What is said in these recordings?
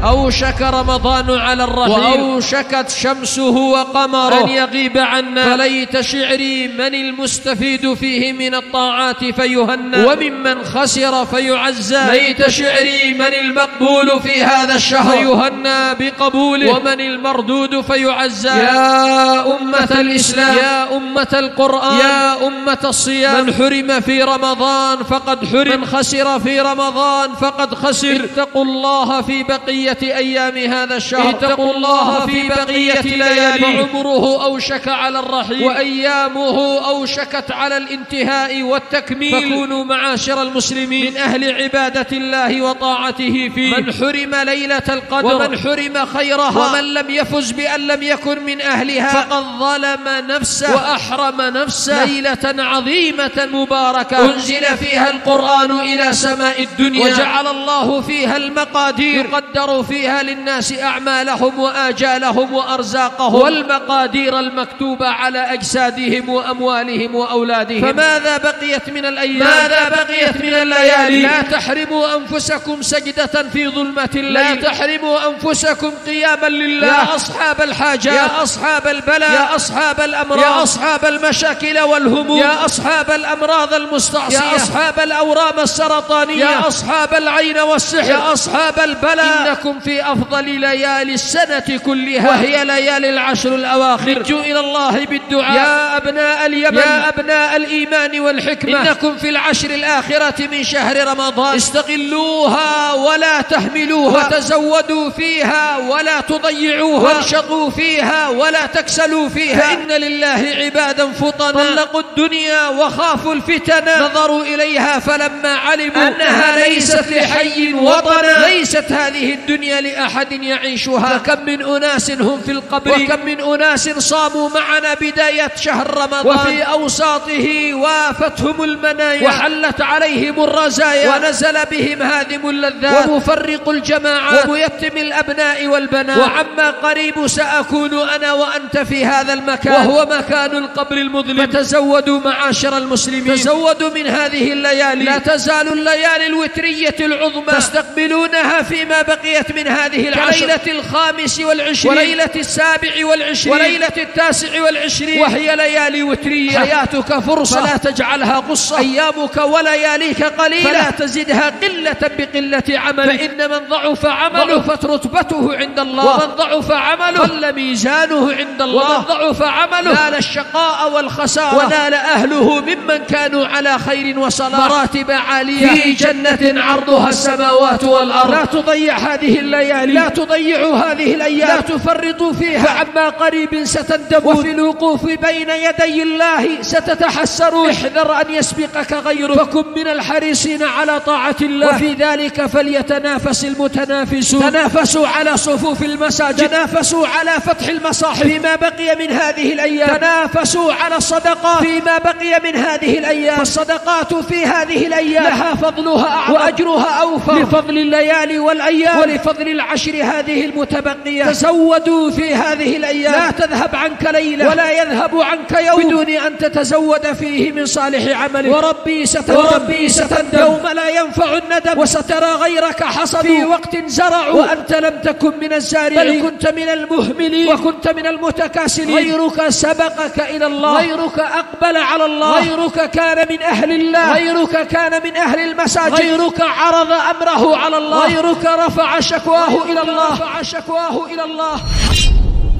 أوشك رمضان على الرحيل، وأوشكت شمسه وقمره أن يغيب عنا، فليت شعري من المستفيد فيه من الطاعات فيهنى، وممن خسر فيعزى. ليت شعري من المقبول في هذا الشهر فيهنى بقبوله، ومن المردود فيعزى. يا أمة الإسلام، يا أمة القرآن، يا أمة الصيام، من حرم في رمضان فقد حرم، من خسر في رمضان فقد خسر. اتقوا الله في بقية أيام هذا الشهر، اتقوا الله في بقية لياليه، فعمره أوشك على الرحيل، وأيامه أوشكت على الانتهاء والتكميل. فكونوا معاشر المسلمين من أهل عبادة الله وطاعته فيه. من حرم ليلة القدر ومن حرم خيرها ومن لم يفز بأن لم يكن من أهلها فقد ظلم نفسه وأحرم نفسه. ليلة عظيمة مباركة أنزل فيها القرآن إلى سماء الدنيا، وجعل الله فيها المقادير يقدر فيها للناس أعمالهم وآجالهم وأرزاقهم، والمقادير المكتوبة على أجسادهم وأموالهم وأولادهم. فماذا بقيت من الأيام؟ ماذا بقيت من الليالي؟ لا تحرموا أنفسكم سجدة في ظلمة الليل، لا تحرموا أنفسكم قياما لله. يا أصحاب الحاجات، يا أصحاب البلاء، يا أصحاب الأمراض، يا أصحاب المشاكل والهموم، يا أصحاب الأمراض المستعصية، يا أصحاب الأورام السرطانية، يا أصحاب العين والسحر، يا أصحاب البلاء، إنكم في أفضل ليالي السنة كلها، وهي ليالي العشر الأواخر. ارجوا إلى الله بالدعاء يا أبناء اليمن، يا أبناء الإيمان والحكمة، إنكم في العشر الآخرة من شهر رمضان. استغلوها ولا تهملوها، وتزودوا فيها ولا تضيعوها، وانشطوا فيها ولا تكسلوا فيها. فإن لله عبادا فطنا طلقوا الدنيا وخافوا الفتن، نظروا إليها فلما علموا أنها ليست لحي وطنا. ليست هذه الدنيا لأحد يعيشها. فكم من أناس هم في القبر، وكم من أناس صاموا معنا بداية شهر رمضان، وفي أوساطه وافتهم المنايا وحلت عليهم الرزايا، ونزل بهم هادم اللذات ومفرق الجماعات وميتم الأبناء والبنات. وعما قريب سأكون أنا وأنت في هذا المكان، وهو مكان القبر المظلم. فتزودوا معاشر المسلمين، تزودوا من هذه الليالي. لا تزال الليالي الوترية العظمى تستقبلونها فيما بقيت من هذه العشر، كليلة 25 وليلة 27 وليلة 29، وهي ليالي وترية. حياتك فرصة فلا تجعلها قصة، أيامك ولياليك قليلة فلا تزدها قلة بقلة عملك. فإن من ضعف عمله ضعفت رتبته عند الله، ومن ضعف عمله قل ميزانه عند الله، ومن ضعف عمله نال الشقاء والخسارة، ونال أهله ممن كانوا على خير وصلاح مراتب عالية في جنة عرضها السماوات والأرض. لا تضيع هذه الليالي، لا تضيعوا هذه الأيام، لا تفرطوا فيها. فعما قريب ستندمون، وفي الوقوف بين يدي الله ستتحسرون. احذر أن يسبقك غيرك، فكن من الحريصين على طاعة الله. وفي ذلك فليتنافس المتنافسون. تنافسوا على صفوف المساجد، تنافسوا على فتح المصاحف فيما بقي من هذه الأيام، تنافسوا على الصدقات فيما بقي من هذه الأيام. فالصدقات في هذه الأيام لها فضلها أعظم وأجرها أوفر، لفضل الليالي والأيام ولفضل العشر هذه المتبقية. تزودوا في هذه الأيام، لا تذهب عنك ليلة ولا يذهب عنك يوم بدون أن تتزود فيه من صالح عملك. وربي ستندم يوم لا ينفع الندم، وسترى غيرك حصدوا في وقت زرعوا وأنت لم تكن من الزارعين، بل كنت من المهملين وكنت من المتكاسلين. غيرك سبقك إلى الله، غيرك أقبل على الله، غيرك كان من أهل الله، غيرك كان من أهل المساجد، غيرك عرض أمره على الله، غيرك رفع شكواه إلى الله.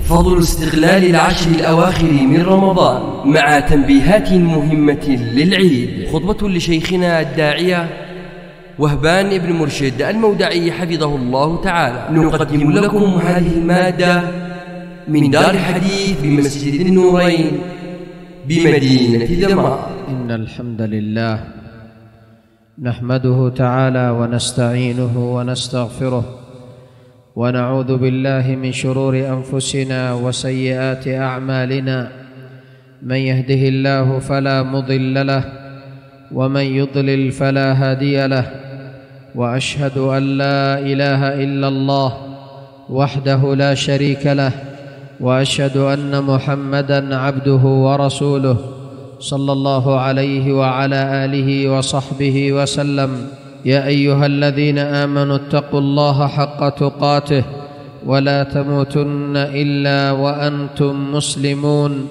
فضل استغلال العشر الأواخر من رمضان مع تنبيهات مهمة للعيد. خطبة لشيخنا الداعية وهبان بن مرشد المودعي حفظه الله تعالى. نقدم لكم هذه المادة من دار الحديث بمسجد النورين بمدينة دمار. إن الحمد لله نحمده تعالى ونستعينه ونستغفره، ونعوذ بالله من شرور أنفسنا وسيئات أعمالنا. من يهده الله فلا مضل له، ومن يضلل فلا هادي له. وأشهد أن لا إله إلا الله وحده لا شريك له، وأشهد أن محمدًا عبده ورسوله صلى الله عليه وعلى آله وصحبه وسلم. يا أيها الذين آمنوا اتقوا الله حق تقاته ولا تموتن إلا وأنتم مسلمون.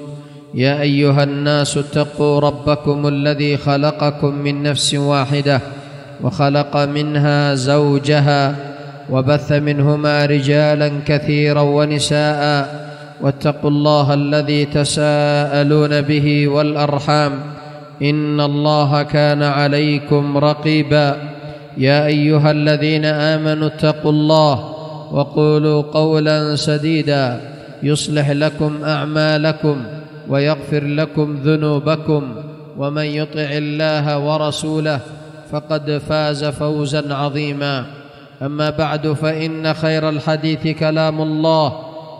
يا أيها الناس اتقوا ربكم الذي خلقكم من نفس واحدة وخلق منها زوجها وبث منهما رجالا كثيرا ونساء، واتقوا الله الذي تساءلون به والأرحام إن الله كان عليكم رقيبا. يا أيها الذين آمنوا اتقوا الله وقولوا قولا سديدا يصلح لكم أعمالكم ويغفر لكم ذنوبكم، ومن يطع الله ورسوله فقد فاز فوزا عظيما. أما بعد، فإن خير الحديث كلام الله،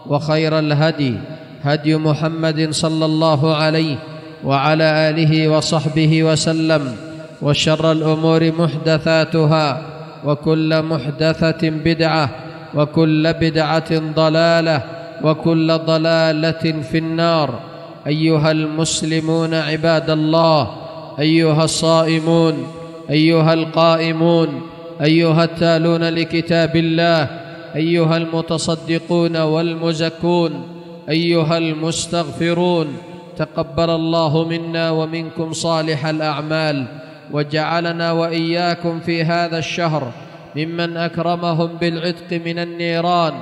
وخير الهدي هدي محمد صلى الله عليه وعلى آله وصحبه وسلم، وشر الأمور محدثاتها، وكل محدثة بدعة، وكل بدعة ضلالة، وكل ضلالة في النار. أيها المسلمون عباد الله، أيها الصائمون، أيها القائمون، أيها التالون لكتاب الله، أيها المتصدقون والمزكون، أيها المستغفرون، تقبل الله منا ومنكم صالح الأعمال، وجعلنا وإياكم في هذا الشهر ممن أكرمهم بالعتق من النيران،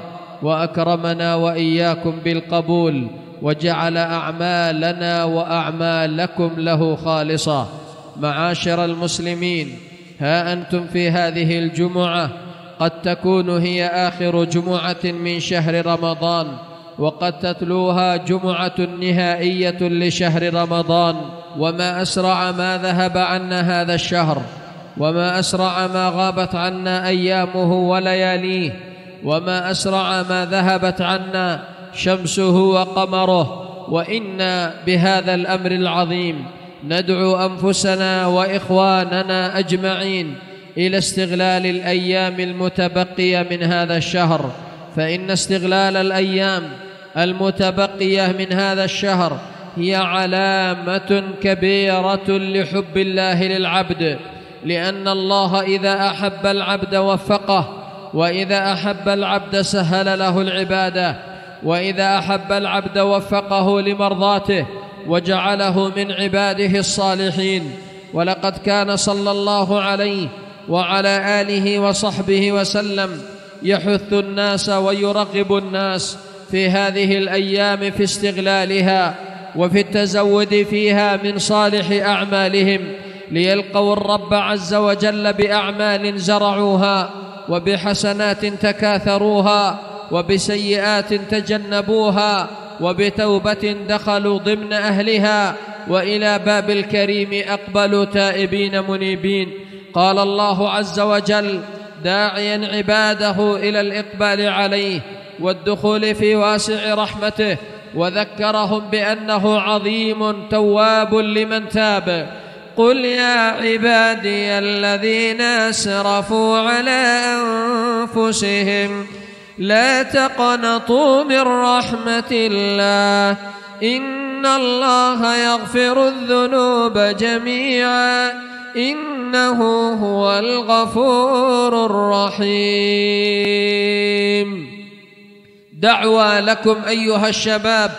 وأكرمنا وإياكم بالقبول، وجعل أعمالنا وأعمالكم له خالصة. معاشر المسلمين، ها أنتم في هذه الجمعة قد تكون هي آخر جمعة من شهر رمضان، وقد تتلوها جمعة نهائية لشهر رمضان. وما أسرع ما ذهب عنا هذا الشهر، وما أسرع ما غابت عنا أيامه ولياليه، وما أسرع ما ذهبت عنا شمسه وقمره. وإنا بهذا الأمر العظيم ندعو أنفسنا وإخواننا أجمعين إلى استغلال الأيام المتبقية من هذا الشهر، فإن استغلال الأيام المتبقية من هذا الشهر هي علامة كبيرة لحب الله للعبد، لأن الله إذا أحب العبد وفقه، وإذا أحب العبد سهل له العبادة، وإذا أحب العبد وفقه لمرضاته وجعله من عباده الصالحين. ولقد كان صلى الله عليه وعلى آله وصحبه وسلم يحث الناس ويرغب الناس في هذه الأيام في استغلالها وفي التزود فيها من صالح أعمالهم، ليلقوا الرب عز وجل بأعمال زرعوها، وبحسنات تكاثروها، وبسيئات تجنبوها، وبتوبة دخلوا ضمن أهلها، وإلى باب الكريم أقبلوا تائبين منيبين. قال الله عز وجل داعيا عباده إلى الإقبال عليه والدخول في واسع رحمته، وذكرهم بأنه عظيم تواب لمن تاب. قل يا عبادي الذين أسرفوا على أنفسهم لا تقنطوا من رحمة الله إن الله يغفر الذنوب جميعا إنه هو الغفور الرحيم. دعوى لكم أيها الشباب،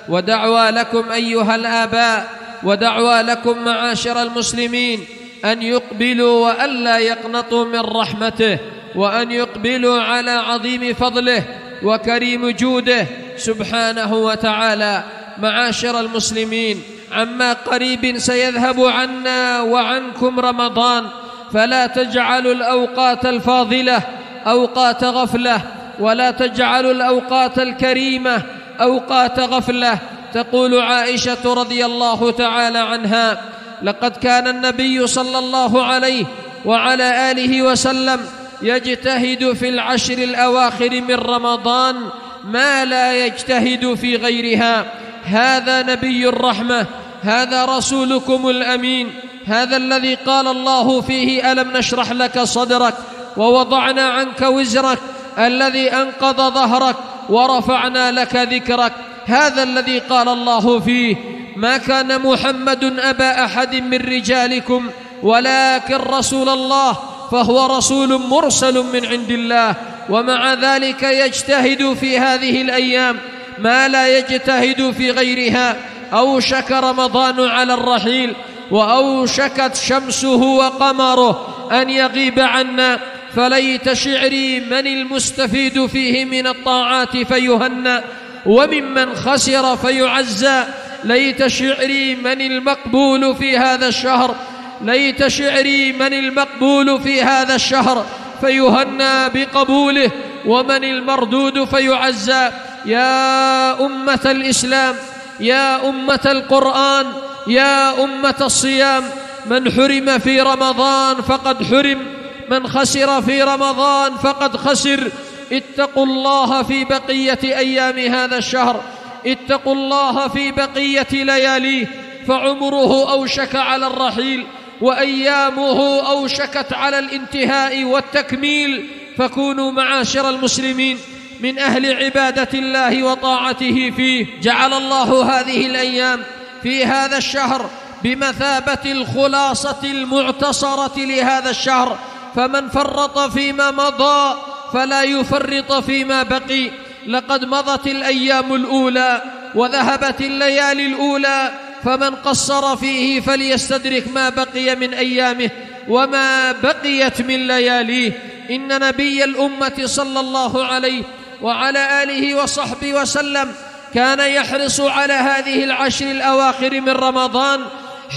ودعوى لكم أيها الآباء، ودعوى لكم معاشر المسلمين أن يقبلوا وألا يقنطوا من رحمته، وأن يقبلوا على عظيم فضله وكريم جوده سبحانه وتعالى. معاشر المسلمين، عما قريب سيذهب عنا وعنكم رمضان، فلا تجعلوا الأوقات الفاضلة أوقات غفلة، ولا تجعلوا الأوقات الكريمة أوقات غفلة. تقول عائشة رضي الله تعالى عنها: لقد كان النبي صلى الله عليه وعلى آله وسلم يجتهد في العشر الأواخر من رمضان ما لا يجتهد في غيرها. هذا نبي الرحمة، هذا رسولكم الأمين، هذا الذي قال الله فيه: ألم نشرح لك صدرك ووضعنا عنك وزرك الذي أنقض ظهرك ورفعنا لك ذكرك. هذا الذي قال الله فيه: ما كان محمد أبا أحد من رجالكم ولكن رسول الله. فهو رسول مرسل من عند الله، ومع ذلك يجتهد في هذه الأيام ما لا يجتهد في غيرها. أوشك رمضان على الرحيل، وأوشكت شمسه وقمره أن يغيب عنا، فليت شعري من المستفيد فيه من الطاعات فيهنأ، وممن خسر فيعزى. ليت شعري من المقبول في هذا الشهر، ليت شعري من المقبول في هذا الشهر فيهنى بقبوله، ومن المردود فيعزى. يا أمة الإسلام، يا أمة القرآن، يا أمة الصيام، من حرم في رمضان فقد حرم، من خسر في رمضان فقد خسر. اتقوا الله في بقية أيام هذا الشهر، اتقوا الله في بقية لياليه، فعمره أوشك على الرحيل، وأيامه أوشكت على الانتهاء والتكميل. فكونوا معاشر المسلمين من أهل عبادة الله وطاعته فيه. جعل الله هذه الأيام في هذا الشهر بمثابة الخلاصة المعتصرة لهذا الشهر، فمن فرط فيما مضى فلا يفرط فيما بقي. لقد مضت الأيام الأولى وذهبت الليالي الأولى، فمن قصر فيه فليستدرك ما بقي من أيامه وما بقيت من لياليه. إن نبي الأمة صلى الله عليه وعلى آله وصحبه وسلم كان يحرص على هذه العشر الأواخر من رمضان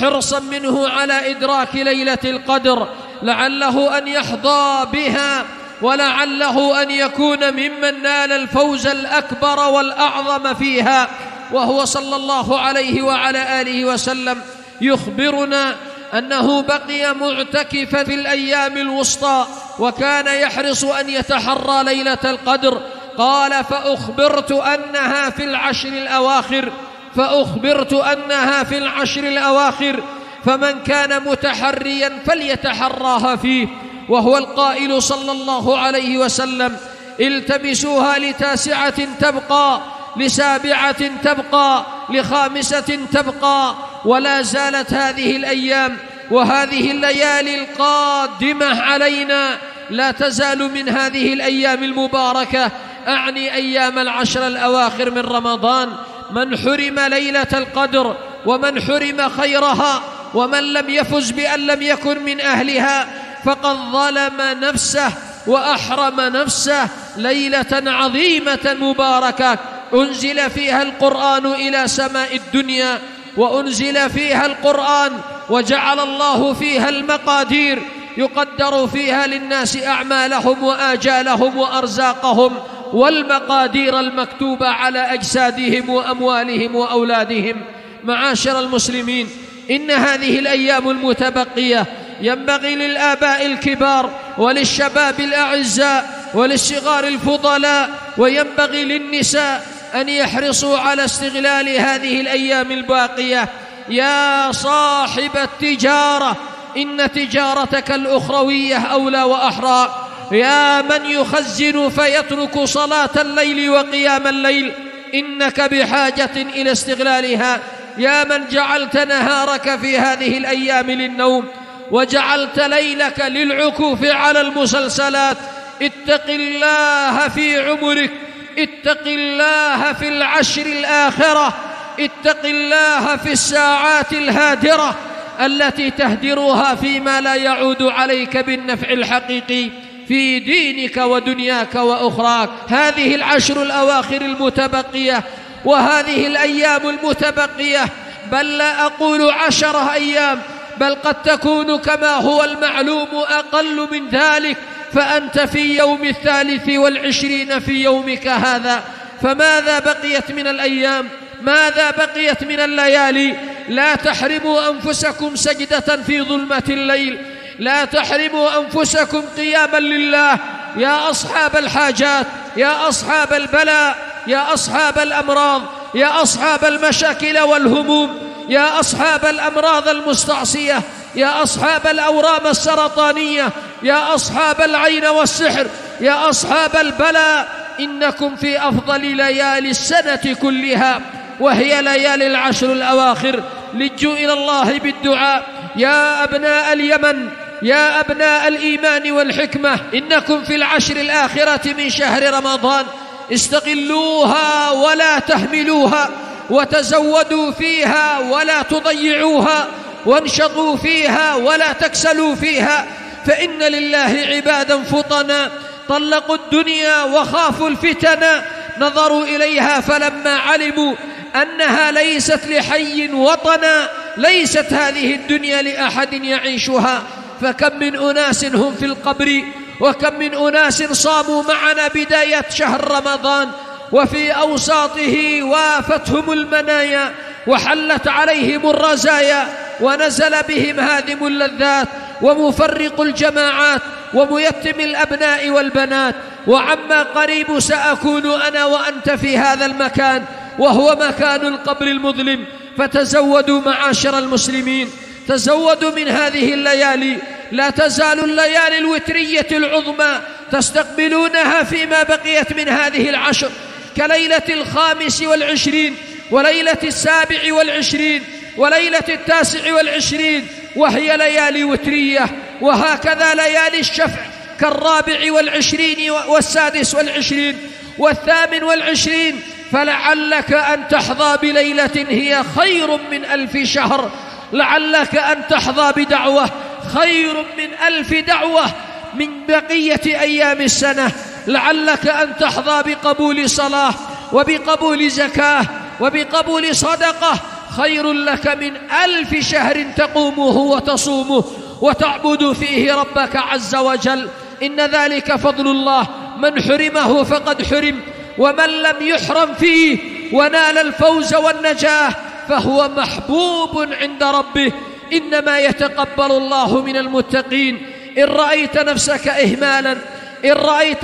حرصا منه على إدراك ليلة القدر، لعله أن يحظى بها، ولعله أن يكون ممن نال الفوز الأكبر والأعظم فيها. وهو صلى الله عليه وعلى آله وسلم يخبرنا أنه بقي معتكفا في الأيام الوسطى، وكان يحرص أن يتحرى ليلة القدر. قال: فأخبرت أنها في العشر الأواخر، فأخبرت أنها في العشر الأواخر، فمن كان متحريا فليتحراها فيه. وهو القائل صلى الله عليه وسلم: التمسوها لتاسعة تبقى، لسابعة تبقى، لخامسة تبقى. ولا زالت هذه الأيام وهذه الليالي القادمة علينا لا تزال من هذه الأيام المباركة، أعني أيام العشر الأواخر من رمضان. من حرم ليلة القدر ومن حرم خيرها ومن لم يفز بأن لم يكن من أهلها فقد ظلم نفسه وأحرم نفسه ليلة عظيمة مباركة أنزل فيها القرآن إلى سماء الدنيا، وأنزل فيها القرآن وجعل الله فيها المقادير يقدر فيها للناس أعمالهم وآجالهم وأرزاقهم، والمقادير المكتوبة على أجسادهم وأموالهم وأولادهم. معاشر المسلمين، إن هذه الأيام المتبقية ينبغي للآباء الكبار وللشباب الأعزاء وللصغار الفضلاء وينبغي للنساء أن يحرصوا على استغلال هذه الأيام الباقية. يا صاحب التجارة، إن تجارتك الأخروية أولى وأحرى. يا من يخزن فيترك صلاة الليل وقيام الليل، إنك بحاجة إلى استغلالها. يا من جعلت نهارك في هذه الأيام للنوم وجعلت ليلك للعكوف على المسلسلات، اتق الله في عمرك، اتق الله في العشر الآخرة، اتق الله في الساعات الهادرة التي تهدرها فيما لا يعود عليك بالنفع الحقيقي في دينك ودنياك وأخراك. هذه العشر الأواخر المتبقية وهذه الأيام المتبقية، بل لا أقول 10 أيام، بل قد تكون كما هو المعلوم أقل من ذلك، فأنت في يوم 23 في يومك هذا. فماذا بقيت من الأيام؟ ماذا بقيت من الليالي؟ لا تحرموا أنفسكم سجدة في ظلمة الليل، لا تحرموا أنفسكم قياما لله. يا أصحاب الحاجات، يا أصحاب البلاء، يا أصحاب الأمراض، يا أصحاب المشاكل والهموم، يا أصحاب الأمراض المستعصية، يا أصحاب الأورام السرطانية، يا أصحاب العين والسحر، يا أصحاب البلاء، إنكم في أفضل ليالي السنة كلها، وهي ليالي العشر الأواخر. لجوا إلى الله بالدعاء. يا أبناء اليمن، يا أبناء الإيمان والحكمة، إنكم في العشر الآخرة من شهر رمضان استغلوها ولا تهملوها، وتزودوا فيها ولا تضيعوها، وانشطوا فيها ولا تكسلوا فيها، فإن لله عبادا فطنا طلقوا الدنيا وخافوا الفتن، نظروا إليها فلما علموا أنها ليست لحي وطنا، ليست هذه الدنيا لأحد يعيشها. فكم من أناس هم في القبر، وكم من أناس صاموا معنا بداية شهر رمضان وفي أوساطه وافتهم المنايا وحلت عليهم الرزايا، ونزل بهم هادم اللذات ومفرق الجماعات وميتم الأبناء والبنات. وعما قريب سأكون أنا وأنت في هذا المكان، وهو مكان القبر المظلم. فتزودوا معاشر المسلمين، تزودوا من هذه الليالي، لا تزال الليالي الوترية العظمى تستقبلونها فيما بقيت من هذه العشر، كليلة 25 وليلة 27 وليلة 29، وهي ليالي وترية. وهكذا ليالي الشفع ك24 و26 و28. فلعلك أن تحظى بليلة هي خير من 1000 شهر، لعلك أن تحظى بدعوة خير من 1000 دعوة من بقية أيام السنة، لعلك أن تحظى بقبول صلاة وبقبول زكاة وبقبول صدقة خير لك من 1000 شهر تقومه وتصومه وتعبد فيه ربك عز وجل. إن ذلك فضل الله، من حرمه فقد حرم، ومن لم يحرم فيه ونال الفوز والنجاة فهو محبوب عند ربه. إنما يتقبل الله من المتقين. إن رأيت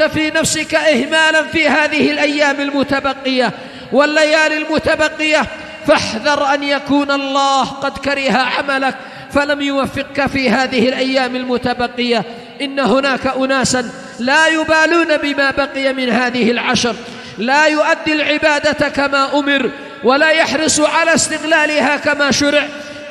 في نفسك إهمالا في هذه الأيام المتبقية والليالي المتبقية، فاحذر أن يكون الله قد كره عملك فلم يوفقك في هذه الأيام المتبقية. إن هناك أناسا لا يبالون بما بقي من هذه العشر، لا يؤدي العبادة كما أمر ولا يحرص على استغلالها كما شرع.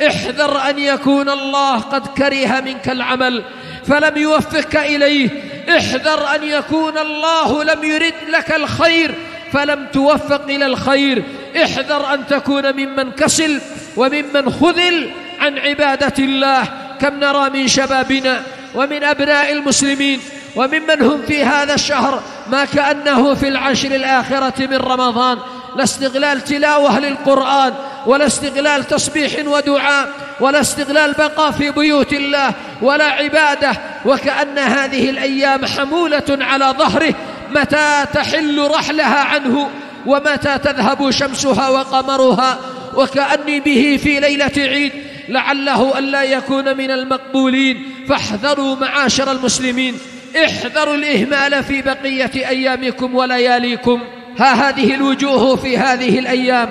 احذر أن يكون الله قد كره منك العمل فلم يوفقك إليه، احذر أن يكون الله لم يرد لك الخير فلم توفق إلى الخير، احذر أن تكون ممن كسل وممن خذل عن عبادة الله. كم نرى من شبابنا ومن أبناء المسلمين وممن هم في هذا الشهر ما كأنه في العشر الآخرة من رمضان، لا استغلال تلاوة للقرآن ولا استغلال تصبيح ودعاء ولا استغلال بقاء في بيوت الله ولا عبادة، وكأن هذه الأيام حمولة على ظهره متى تحل رحلها عنه ومتى تذهب شمسها وقمرها، وكأني به في ليلة عيد لعله ألا يكون من المقبولين. فاحذروا معاشر المسلمين، احذروا الإهمال في بقية أيامكم ولياليكم. هذه الوجوه في هذه الأيام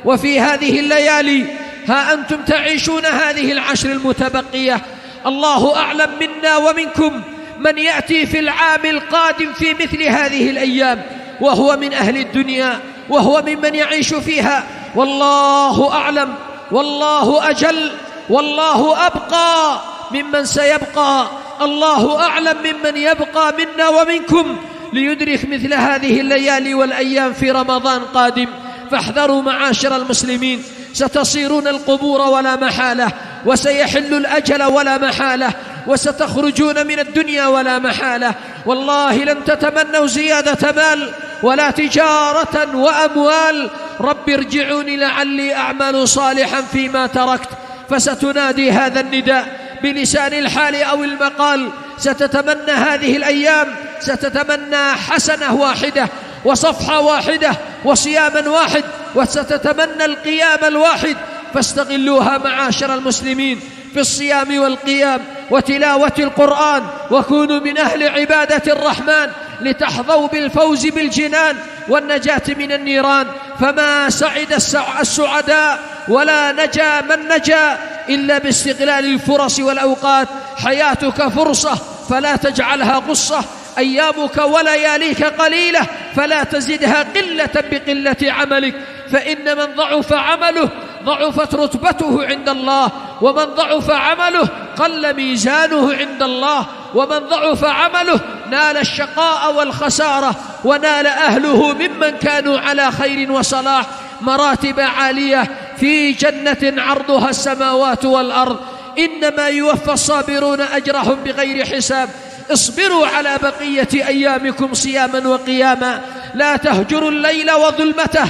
وفي هذه الليالي، ها أنتم تعيشون هذه العشر المتبقية. الله أعلم منا ومنكم من يأتي في العام القادم في مثل هذه الأيام وهو من أهل الدنيا وهو ممن يعيش فيها، والله أعلم والله أجل والله أبقى ممن سيبقى. الله أعلم ممن يبقى منا ومنكم ليدرك مثل هذه الليالي والأيام في رمضان قادم. فاحذروا معاشر المسلمين، ستصيرون القبور ولا محالة، وسيحل الأجل ولا محالة، وستخرجون من الدنيا ولا محالة. والله لن تتمنوا زيادة مال ولا تجارة وأموال. رب ارجعوني لعلي أعمل صالحا فيما تركت. فستنادي هذا النداء بلسان الحال أو المقال. ستتمنى هذه الأيام، ستتمنى حسنة واحدة وصفحة واحدة وصياما واحد، وستتمنى القيام الواحد. فاستغلوها معاشر المسلمين في الصيام والقيام وتلاوة القرآن، وكونوا من أهل عبادة الرحمن لتحظوا بالفوز بالجنان والنجاة من النيران. فما سعد السعداء ولا نجا من نجا إلا باستغلال الفرص والأوقات. حياتك فرصة فلا تجعلها غصة، أيامك ولياليك قليلة فلا تزدها قلة بقلة عملك، فإن من ضعف عمله ضعفت رتبته عند الله، ومن ضعف عمله قل ميزانه عند الله، ومن ضعف عمله نال الشقاء والخسارة، ونال أهله ممن كانوا على خير وصلاح مراتب عالية في جنة عرضها السماوات والأرض. إنما يوفى الصابرون أجرهم بغير حساب. اصبروا على بقية أيامكم صياما وقياما، لا تهجروا الليل وظلمته،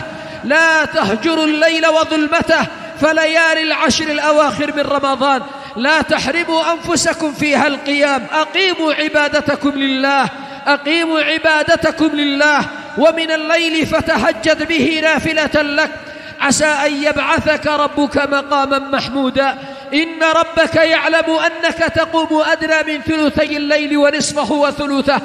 لا تهجروا الليل وظلمته، فليالي العشر الأواخر من رمضان لا تحرموا أنفسكم فيها القيام. أقيموا عبادتكم لله، أقيموا عبادتكم لله، ومن الليل فتهجد به نافلة لك عسى أن يبعثك ربك مقاما محمودا. إن ربك يعلم أنك تقوم أدنى من ثلثي الليل ونصفه وثلثه،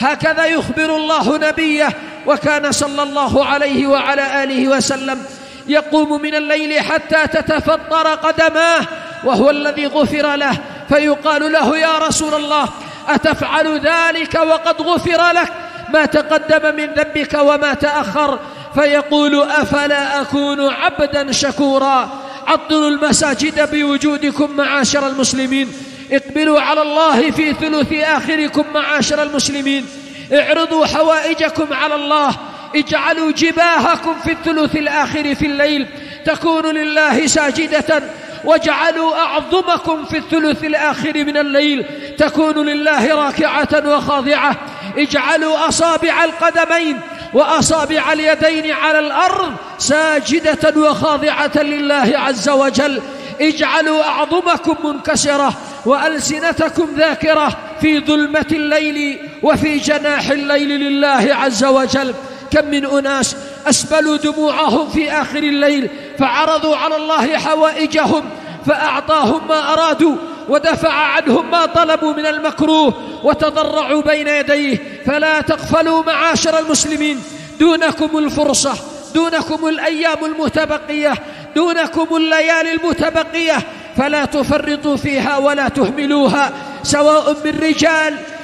هكذا يخبر الله نبيه. وكان صلى الله عليه وعلى آله وسلم يقوم من الليل حتى تتفطر قدماه، وهو الذي غفر له، فيقال له: يا رسول الله، أتفعل ذلك وقد غفر لك ما تقدم من ذنبك وما تأخر؟ فيقول: أفلا أكون عبدا شكورا. عطروا المساجد بوجودكم معاشر المسلمين، اقبلوا على الله في ثلث آخركم معاشر المسلمين، اعرضوا حوائجكم على الله، اجعلوا جباهكم في الثلث الآخر في الليل تكون لله ساجدة، واجعلوا أعظمكم في الثلث الآخر من الليل تكون لله راكعة وخاضعة. اجعلوا أصابع القدمين وأصابع اليدين على الأرض ساجدة وخاضعة لله عز وجل. اجعلوا أعظمكم منكسرة وألسنتكم ذاكرة في ظلمة الليل وفي جناح الليل لله عز وجل. كم من أناس أسبلوا دموعهم في آخر الليل فعرضوا على الله حوائجهم فأعطاهم ما أرادوا ودفع عنهم ما طلبوا من المكروه وتضرعوا بين يديه. فلا تغفلوا معاشر المسلمين، دونكم الفرصة، دونكم الأيام المتبقية، دونكم الليالي المتبقية، فلا تفرطوا فيها ولا تهملوها، سواء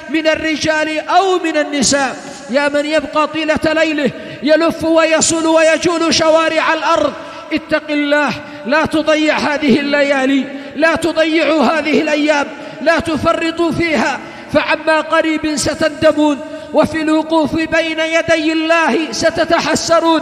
من الرجال أو من النساء. يا من يبقى طيلة ليله يلف ويصل ويجول شوارع الأرض، اتق الله، لا تضيع هذه الليالي، لا تضيعوا هذه الأيام، لا تفرطوا فيها، فعما قريب ستندمون، وفي الوقوف بين يدي الله ستتحسرون.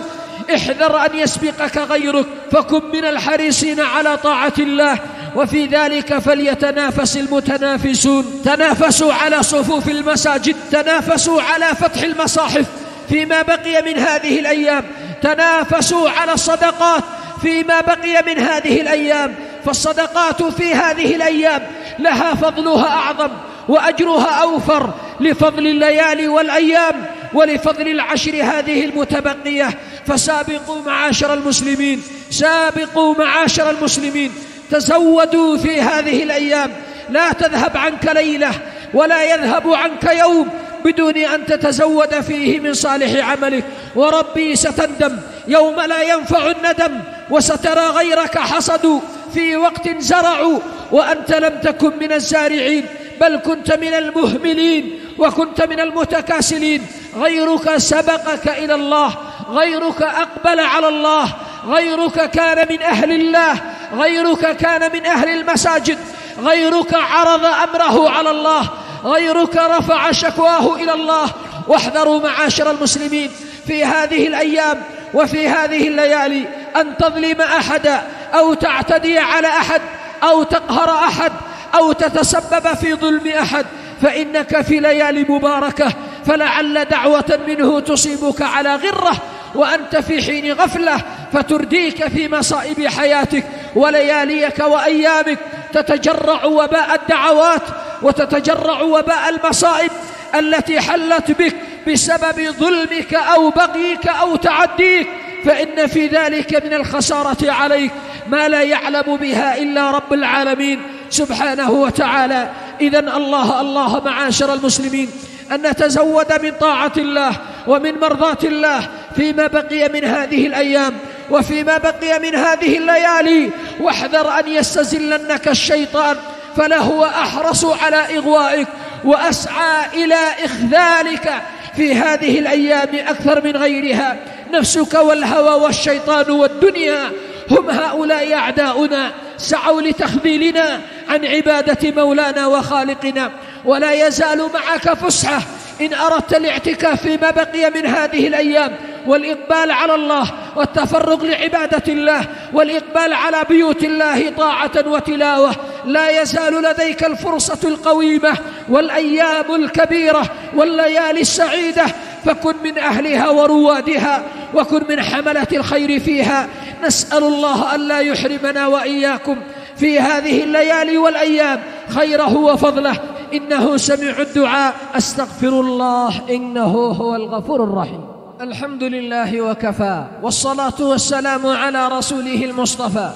احذر أن يسبقك غيرك، فكن من الحريصين على طاعة الله، وفي ذلك فليتنافس المتنافسون. تنافسوا على صفوف المساجد، تنافسوا على فتح المصاحف فيما بقي من هذه الأيام، تنافسوا على الصدقات فيما بقي من هذه الأيام، فالصدقات في هذه الأيام لها فضلها أعظم وأجرها أوفر لفضل الليالي والأيام ولفضل العشر هذه المتبقية. فسابقوا معاشر المسلمين، سابقوا معاشر المسلمين، تزودوا في هذه الأيام، لا تذهب عنك ليلة ولا يذهب عنك يوم بدون أن تتزود فيه من صالح عملك. وربي ستندم يوم لا ينفع الندم، وسترى غيرك حصدوا في وقت زرعوا وأنت لم تكن من الزارعين، بل كنت من المهملين وكنت من المتكاسلين. غيرك سبقك إلى الله، غيرك أقبل على الله، غيرك كان من أهل الله، غيرك كان من أهل المساجد، غيرك عرض أمره على الله، غيرك رفع شكواه إلى الله. واحذروا معاشر المسلمين في هذه الأيام وفي هذه الليالي أن تظلم أحدا أو تعتدي على أحد أو تقهر أحد أو تتسبب في ظلم أحد، فإنك في ليالي مباركة، فلعل دعوة منه تصيبك على غرة وأنت في حين غفلة فترديك في مصائب حياتك ولياليك وأيامك، تتجرع وباء الدعوات وتتجرع وباء المصائب التي حلت بك بسبب ظلمك أو بغيك أو تعديك، فإن في ذلك من الخسارة عليك ما لا يعلم بها إلا رب العالمين سبحانه وتعالى. إذن الله معاشر المسلمين أن نتزود من طاعة الله ومن مرضاة الله فيما بقي من هذه الأيام وفيما بقي من هذه الليالي. واحذر أن يستزلنك الشيطان، فلهو أحرص على إغوائك وأسعى إلى إخذالك في هذه الأيام أكثر من غيرها. نفسك والهوى والشيطان والدنيا هم هؤلاء أعداؤنا، سعوا لتخذيلنا عن عبادة مولانا وخالقنا. ولا يزال معك فسحة إن أردت الاعتكاف فيما بقي من هذه الأيام، والإقبال على الله والتفرغ لعبادة الله والإقبال على بيوت الله طاعة وتلاوة. لا يزال لديك الفرصة القويمة والأيام الكبيرة والليالي السعيدة، فكن من أهلها وروادها وكن من حملة الخير فيها. نسأل الله ألا يحرمنا وإياكم في هذه الليالي والأيام خيره وفضله، إنه سميع الدعاء. أستغفر الله إنه هو الغفور الرحيم. الحمد لله وكفى، والصلاة والسلام على رسوله المصطفى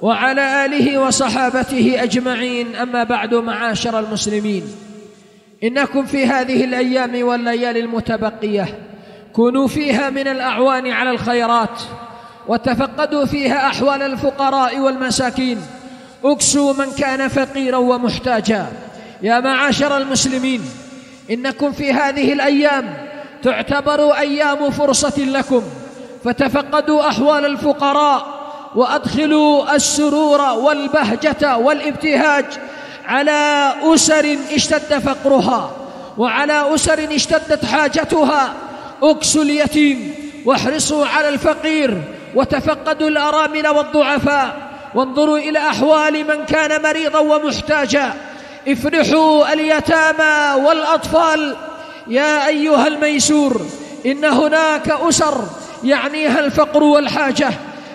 وعلى آله وصحابته أجمعين. أما بعد، معاشر المسلمين، إنكم في هذه الأيام والليالي المتبقية كونوا فيها من الأعوان على الخيرات، وتفقدوا فيها أحوال الفقراء والمساكين، اكسوا من كان فقيرا ومحتاجا. يا معاشر المسلمين، إنكم في هذه الأيام تعتبر أيام فرصة لكم، فتفقدوا أحوال الفقراء وأدخلوا السرور والبهجة والابتهاج على أسر اشتد فقرها وعلى أسر اشتدت حاجتها. اكسوا اليتيم واحرصوا على الفقير، وتفقدوا الأرامل والضعفاء، وانظروا إلى أحوال من كان مريضا ومحتاجا. افرحوا اليتامى والأطفال. يا أيها الميسور، إن هناك أسر يعنيها الفقر والحاجة،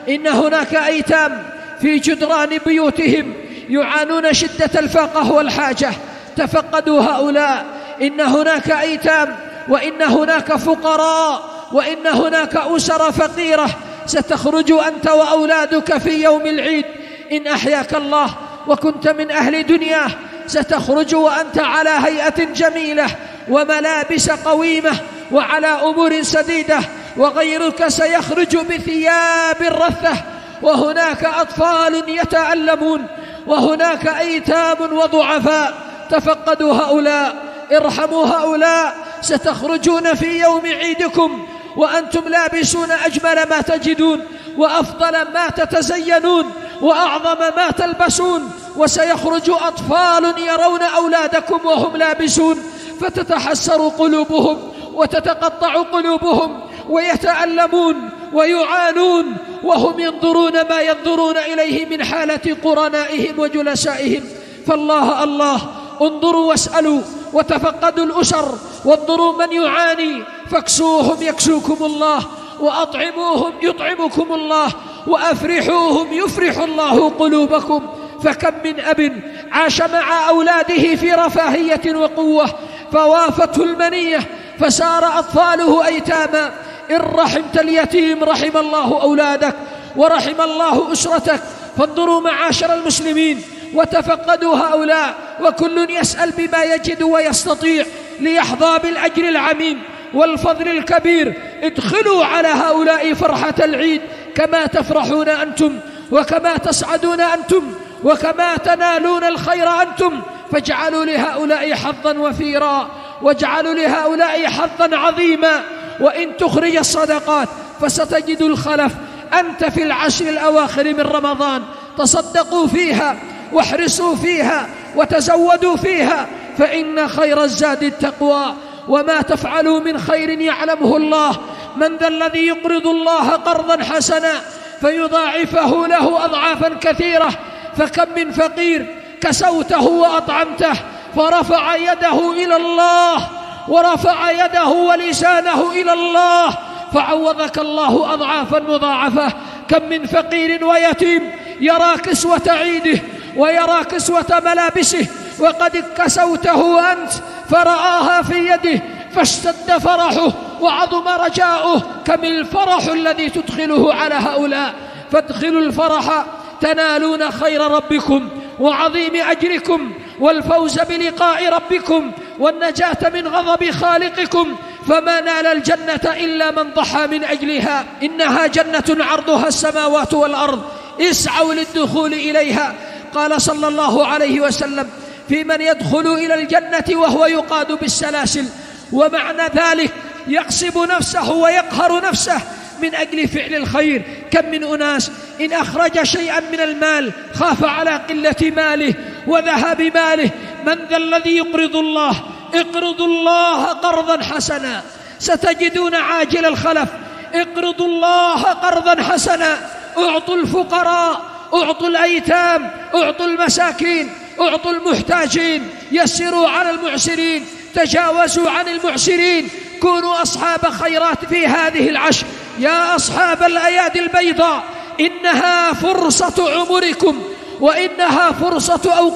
إن هناك أيتام في جدران بيوتهم يعانون شدة الفاقة والحاجة. تفقدوا هؤلاء. إن هناك أيتام، وإن هناك فقراء، وإن هناك أسر فقيرة. ستخرج أنت وأولادك في يوم العيد إن أحياك الله وكنت من أهل دنياه، ستخرج وأنت على هيئة جميلة وملابس قويمة وعلى أمور سديدة، وغيرك سيخرج بثياب رثة. وهناك أطفال يتألمون، وهناك أيتام وضعفاء. تفقدوا هؤلاء، ارحموا هؤلاء. ستخرجون في يوم عيدكم وأنتم لابسون أجمل ما تجدون، وأفضل ما تتزينون، وأعظم ما تلبسون، وسيخرج أطفال يرون أولادكم وهم لابسون، فتتحسر قلوبهم وتتقطع قلوبهم، ويتألمون ويعانون وهم ينظرون ما ينظرون إليه من حالة قرنائهم وجلسائهم. فالله الله، انظروا واسألوا وتفقدوا الأسر، وانظروا من يعاني فاكسوهم يكسوكم الله، وأطعموهم يطعمكم الله، وأفرحوهم يفرح الله قلوبكم. فكم من أب عاش مع أولاده في رفاهية وقوة فوافته المنية فسار أطفاله أيتاما. إن رحمت اليتيم رحم الله أولادك ورحم الله أسرتك. فانظروا معاشر المسلمين وتفقدوا هؤلاء، وكل يسأل بما يجد ويستطيع ليحظى بالأجر العميم والفضل الكبير. ادخلوا على هؤلاء فرحة العيد كما تفرحون أنتم، وكما تسعدون أنتم، وكما تنالون الخير أنتم. فاجعلوا لهؤلاء حظا وفيرا، واجعلوا لهؤلاء حظا عظيما. وإن تخرج الصدقات فستجد الخلف. أنت في العشر الأواخر من رمضان تصدقوا فيها، واحرصوا فيها، وتزودوا فيها، فإن خير الزاد التقوى. وما تفعلوا من خير يعلمه الله. من ذا الذي يقرض الله قرضا حسنا فيضاعفه له أضعافا كثيرة؟ فكم من فقير كسوته وأطعمته فرفع يده إلى الله، ورفع يده ولسانه إلى الله، فعوضك الله أضعافا مضاعفة. كم من فقير ويتيم يرى كسوة عيده ويرى كسوة ملابسه وقد كسوته أنت فرآها في يده فاشتد فرحه وعظم رجاؤه. كم الفرح الذي تدخله على هؤلاء. فادخلوا الفرح تنالون خير ربكم وعظيم أجركم والفوز بلقاء ربكم والنجاة من غضب خالقكم. فما نال الجنة إلا من ضحى من أجلها. إنها جنة عرضها السماوات والأرض، اسعوا للدخول إليها. قال صلى الله عليه وسلم: في من يدخل إلى الجنة وهو يقاد بالسلاسل. ومعنى ذلك يغصب نفسه ويقهر نفسه من أجل فعل الخير. كم من أناس إن أخرج شيئا من المال خاف على قلة ماله وذهاب ماله. من ذا الذي يقرض الله؟ اقرضوا الله قرضا حسنا ستجدون عاجل الخلف. اقرضوا الله قرضا حسنا. اعطوا الفقراء، اعطوا الأيتام، اعطوا المساكين، اعطوا المحتاجين، يسروا على المعسرين، تجاوزوا عن المعسرين. كونوا أصحاب خيرات في هذه العشر يا أصحاب الأيادي البيضاء. إنها فرصة عمركم وإنها فرصة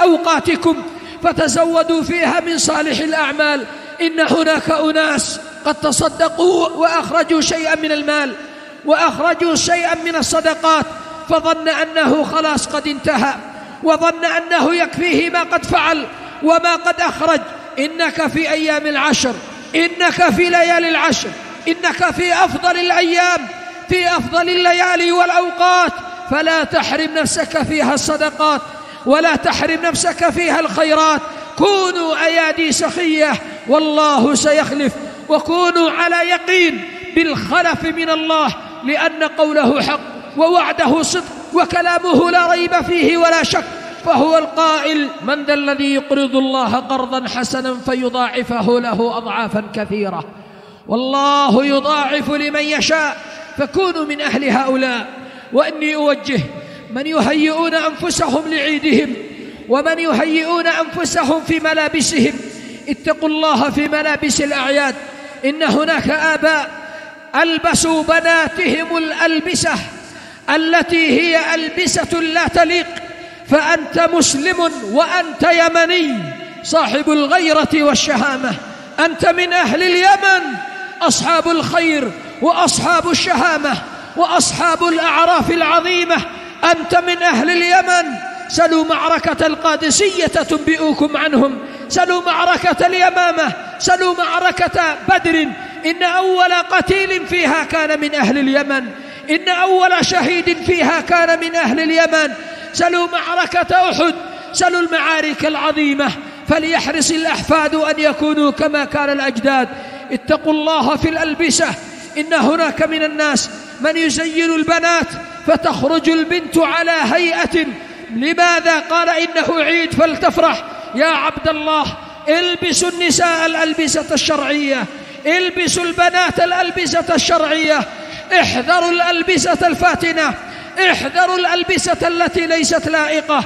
أوقاتكم، فتزودوا فيها من صالح الأعمال. إن هناك أناس قد تصدقوا وأخرجوا شيئا من المال وأخرجوا شيئا من الصدقات، فظن أنه خلاص قد انتهى، وظن أنه يكفيه ما قد فعل وما قد أخرج. إنك في أيام العشر، إنك في ليالي العشر، إنك في أفضل الأيام، في أفضل الليالي والأوقات، فلا تحرم نفسك فيها الصدقات ولا تحرم نفسك فيها الخيرات. كونوا أيادي سخية والله سيخلف، وكونوا على يقين بالخلف من الله، لأن قوله حق ووعده صدق وكلامه لا ريب فيه ولا شك. فهو القائل: من ذا الذي يقرض الله قرضا حسنا فيضاعفه له أضعافا كثيرة. والله يضاعف لمن يشاء، فكونوا من أهل هؤلاء. وإني أوجه من يهيئون أنفسهم لعيدهم ومن يهيئون أنفسهم في ملابسهم: اتقوا الله في ملابس الأعياد. إن هناك آباء ألبسوا بناتهم الألبسة التي هي ألبسة لا تليق، فأنت مسلم وأنت يمني صاحب الغيرة والشهامة. أنت من أهل اليمن، أصحاب الخير وأصحاب الشهامة وأصحاب الأعراف العظيمة. أنت من أهل اليمن. سلوا معركة القادسية تنبئكم عنهم، سلوا معركة اليمامة، سلوا معركة بدر. إن أول قتيل فيها كان من أهل اليمن، إن أول شهيد فيها كان من أهل اليمن. سلوا معركة أحد، سلوا المعارك العظيمة، فليحرص الأحفاد أن يكونوا كما كان الأجداد. اتقوا الله في الألبسة. إن هناك من الناس من يزين البنات فتخرج البنت على هيئة. لماذا؟ قال إنه عيد فلتفرح. يا عبد الله، البسوا النساء الألبسة الشرعية، البسوا البنات الألبسة الشرعية. احذروا الألبسة الفاتنة، احذروا الألبسة التي ليست لائقة،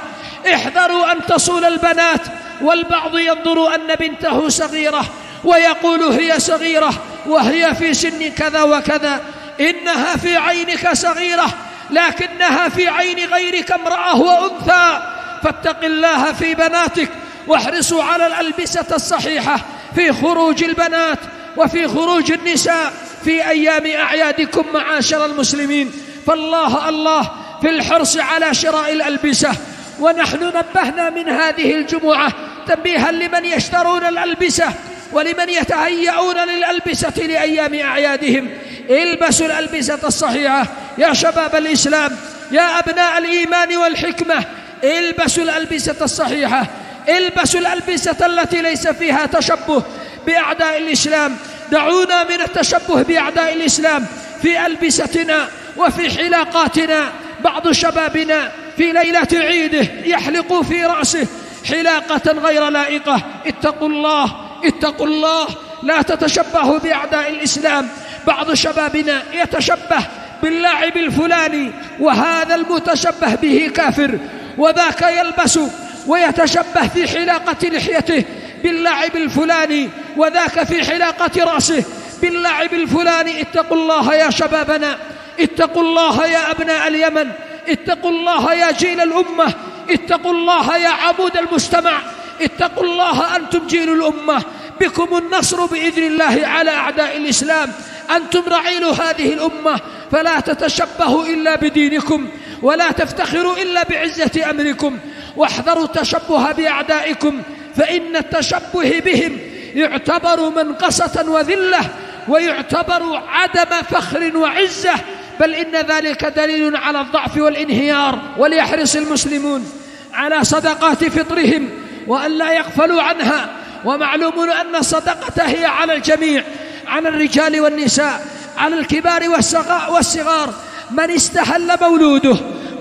احذروا أن تصول البنات. والبعض ينظر أن بنته صغيرة ويقول هي صغيرة وهي في سن كذا وكذا. إنها في عينك صغيرة، لكنها في عين غيرك امرأة وأنثى. فاتق الله في بناتك، واحرصوا على الألبسة الصحيحة في خروج البنات وفي خروج النساء في أيام أعيادكم معاشر المسلمين. فالله الله في الحرص على شراء الألبسة. ونحن نبهنا من هذه الجمعة تنبيها لمن يشترون الألبسة ولمن يتهيئون للألبسة لأيام أعيادهم: البسوا الألبسة الصحيحة يا شباب الإسلام، يا أبناء الإيمان والحكمة. البسوا الألبسة الصحيحة، البسوا الألبسة التي ليس فيها تشبه بأعداء الإسلام. دعونا من التشبه بأعداء الإسلام في ألبستنا وفي حلاقاتنا. بعض شبابنا في ليلة عيده يحلق في رأسه حلاقة غير لائقة. اتقوا الله، اتقوا الله، لا تتشبهوا بأعداء الإسلام. بعض شبابنا يتشبه باللاعب الفلاني، وهذا المتشبه به كافر، وذاك يلبس ويتشبه في حلاقة لحيته باللاعب الفلاني، وذاك في حلاقة رأسه باللاعب الفلاني. اتقوا الله يا شبابنا، اتقوا الله يا أبناء اليمن، اتقوا الله يا جيل الأمة، اتقوا الله يا عمود المجتمع، اتقوا الله. أنتم جيل الأمة، بكم النصر بإذن الله على أعداء الإسلام. أنتم رعيل هذه الأمة، فلا تتشبهوا إلا بدينكم، ولا تفتخروا إلا بعزة أمركم. واحذروا التشبه بأعدائكم، فإن التشبه بهم يعتبر منقصة وذلة، ويعتبر عدم فخر وعزة، بل إن ذلك دليل على الضعف والانهيار. وليحرص المسلمون على صدقات فطرهم وأن لا يغفلوا عنها. ومعلوم أن الصدقة هي على الجميع، على الرجال والنساء. على الكبار والصغار. من استهل مولوده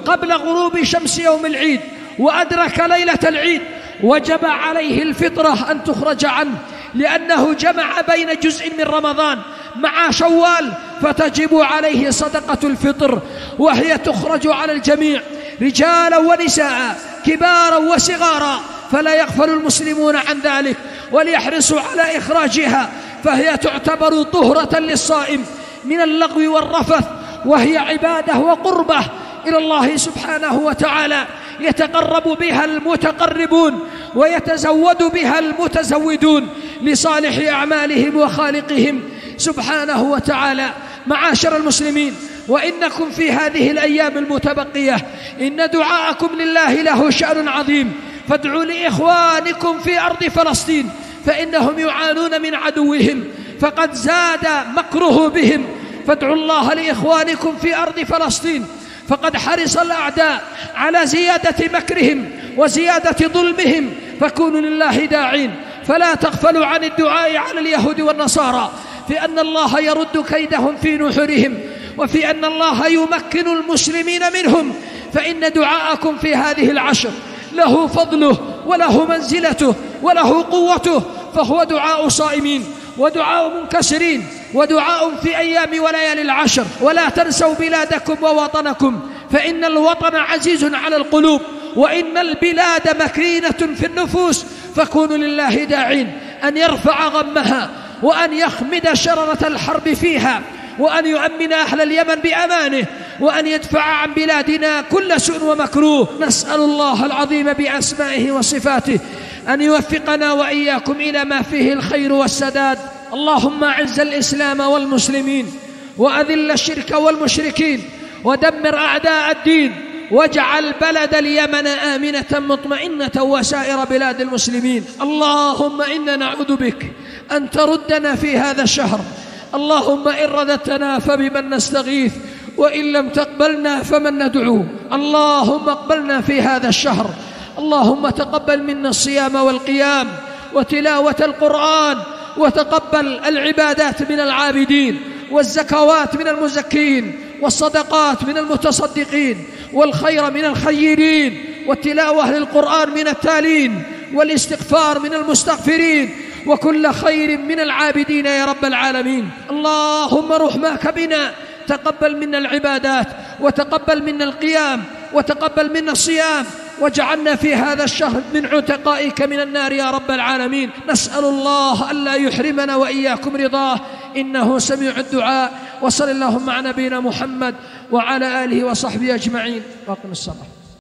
قبل غروب شمس يوم العيد وأدرك ليلة العيد وجب عليه الفطرة أن تخرج عنه، لأنه جمع بين جزء من رمضان مع شوال، فتجب عليه صدقة الفطر، وهي تخرج على الجميع رجالا ونساء كبارا وصغارا، فلا يغفل المسلمون عن ذلك وليحرصوا على إخراجها، فهي تعتبر طهرة للصائم من اللغو والرفث، وهي عبادة وقربة إلى الله سبحانه وتعالى يتقرب بها المتقربون ويتزود بها المتزودون لصالح أعمالهم وخالقهم سبحانه وتعالى. معاشر المسلمين، وإنكم في هذه الأيام المتبقية إن دعاءكم لله له شأن عظيم، فادعوا لإخوانكم في أرض فلسطين فإنهم يعانون من عدوهم فقد زاد مكره بهم، فادعوا الله لإخوانكم في أرض فلسطين فقد حرص الأعداء على زيادة مكرهم وزيادة ظلمهم، فكونوا لله داعين، فلا تغفلوا عن الدعاء على اليهود والنصارى في أن الله يرد كيدهم في نحورهم، وفي أن الله يمكن المسلمين منهم، فإن دعاءكم في هذه العشر له فضله وله منزلته وله قوته، فهو دعاء صائمين ودعاء منكسرين ودعاء في أيام وليالي العشر. ولا تنسوا بلادكم ووطنكم، فإن الوطن عزيز على القلوب وإن البلاد مكرينة في النفوس، فكونوا لله داعين أن يرفع غمها وأن يخمد شررة الحرب فيها وأن يؤمن أهل اليمن بأمانه وأن يدفع عن بلادنا كل سوء ومكروه. نسأل الله العظيم بأسمائه وصفاته أن يوفقنا وإياكم إلى ما فيه الخير والسداد. اللهم أعز الإسلام والمسلمين وأذل الشرك والمشركين ودمر أعداء الدين، واجعل بلد اليمن آمنة مطمئنة وسائر بلاد المسلمين. اللهم إنا نعوذ بك أن تردنا في هذا الشهر، اللهم إن رددتنا فبمن نستغيث، وإن لم تقبلنا فمن ندعو. اللهم اقبلنا في هذا الشهر، اللهم تقبل منا الصيام والقيام وتلاوة القرآن، وتقبل العبادات من العابدين والزكوات من المزكين والصدقات من المتصدقين والخير من الخيرين والتلاوة للقرآن من التالين والاستغفار من المستغفرين وكل خير من العابدين يا رب العالمين. اللهم رحمك بنا، تقبل منا العبادات وتقبل منا القيام وتقبل منا الصيام، واجعلنا في هذا الشهر من عتقائك من النار يا رب العالمين. نسأل الله ألا يحرمنا وإياكم رضاه، إنه سميع الدعاء. وصل اللهم على نبينا محمد وعلى آله وصحبه أجمعين، وأقم الصلاة.